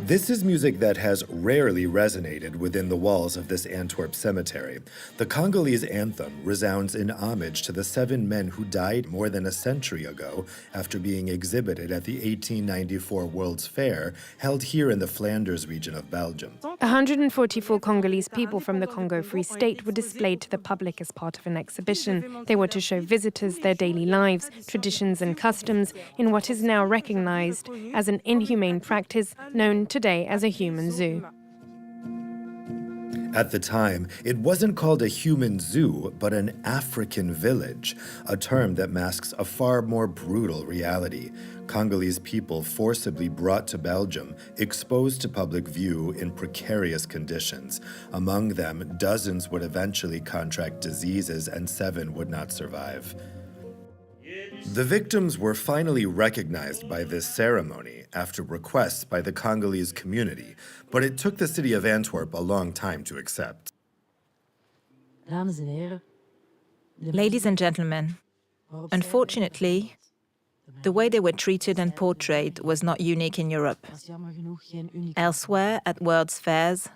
This is music that has rarely resonated within the walls of this Antwerp cemetery. The Congolese anthem resounds in homage to the 7 men who died more than a century ago after being exhibited at the 1894 World's Fair, held here in the Flanders region of Belgium. 144 Congolese people from the Congo Free State were displayed to the public as part of an exhibition. They were to show visitors their daily lives, traditions and customs in what is now recognized as an inhumane practice known today as a human zoo. At the time, it wasn't called a human zoo, but an African village, a term that masks a far more brutal reality. Congolese people forcibly brought to Belgium, exposed to public view in precarious conditions. Among them, dozens would eventually contract diseases and 7 would not survive. The victims were finally recognized by this ceremony after requests by the Congolese community, but it took the city of Antwerp a long time to accept. Ladies and gentlemen, unfortunately, the way they were treated and portrayed was not unique in Europe. Elsewhere, at World's Fairs,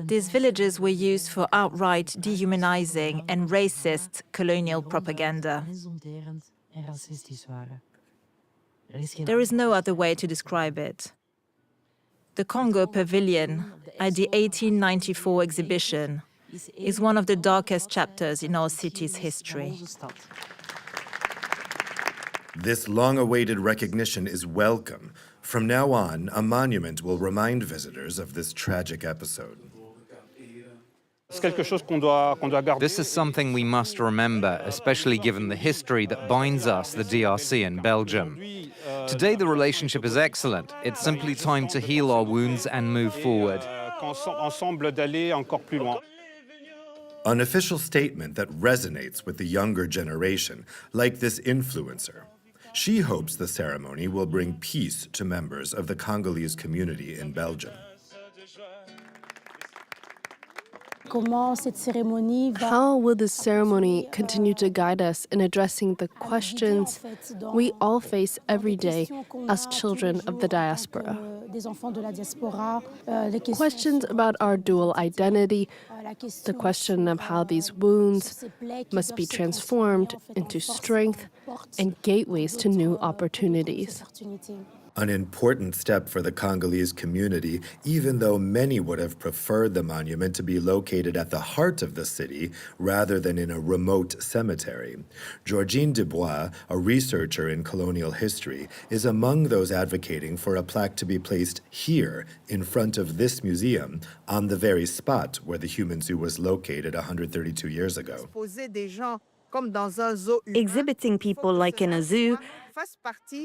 these villages were used for outright dehumanizing and racist colonial propaganda. There is no other way to describe it. The Congo Pavilion at the 1894 exhibition is one of the darkest chapters in our city's history. This long-awaited recognition is welcome. From now on, a monument will remind visitors of this tragic episode. This is something we must remember, especially given the history that binds us, the DRC and Belgium. Today the relationship is excellent. It's simply time to heal our wounds and move forward. An official statement that resonates with the younger generation, like this influencer. She hopes the ceremony will bring peace to members of the Congolese community in Belgium. How will this ceremony continue to guide us in addressing the questions we all face every day as children of the diaspora? Questions about our dual identity, the question of how these wounds must be transformed into strength and gateways to new opportunities. An important step for the Congolese community, even though many would have preferred the monument to be located at the heart of the city rather than in a remote cemetery. Georgine Dubois, a researcher in colonial history, is among those advocating for a plaque to be placed here, in front of this museum, on the very spot where the human zoo was located 132 years ago. Exhibiting people like in a zoo,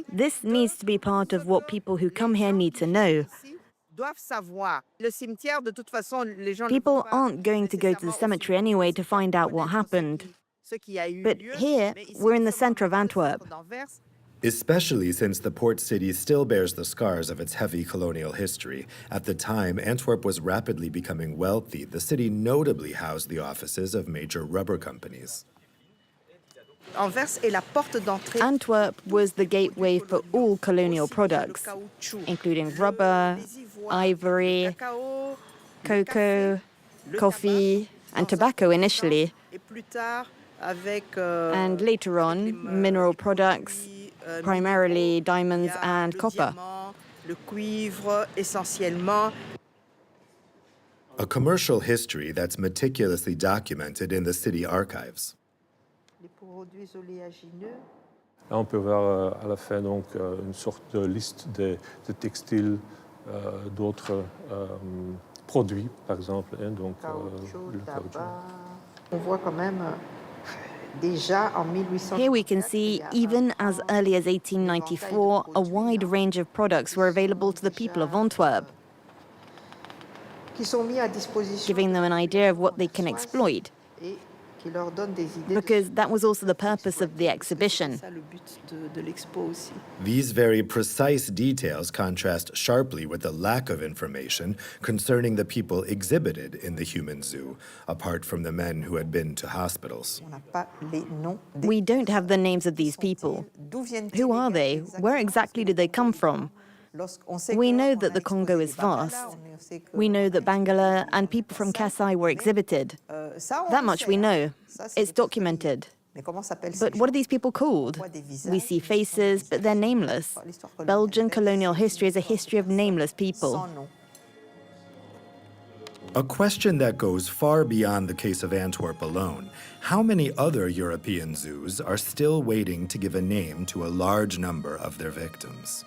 this needs to be part of what people who come here need to know. People aren't going to go to the cemetery anyway to find out what happened. But here, we're in the center of Antwerp. Especially since the port city still bears the scars of its heavy colonial history. At the time, Antwerp was rapidly becoming wealthy. The city notably housed the offices of major rubber companies. Antwerp was the gateway for all colonial products, including rubber, ivory, cocoa, coffee, and tobacco initially. And later on, mineral products, primarily diamonds and copper. A commercial history that's meticulously documented in the city archives. Là, on peut voir à la fin donc une sorte de liste de textiles, d'autres produits, par exemple, hein, donc le caoutchouc. On voit quand même déjà en 1800. Here we can see, even as early as 1894, a wide range of products were available to the people of Antwerp, giving them an idea of what they can exploit. Because that was also the purpose of the exhibition. These very precise details contrast sharply with the lack of information concerning the people exhibited in the human zoo, apart from the men who had been to hospitals. We don't have the names of these people. Who are they? Where exactly did they come from? We know that the Congo is vast. We know that Bangala and people from Kasai were exhibited. That much we know. It's documented. But what are these people called? We see faces, but they're nameless. Belgian colonial history is a history of nameless people. A question that goes far beyond the case of Antwerp alone. How many other European zoos are still waiting to give a name to a large number of their victims?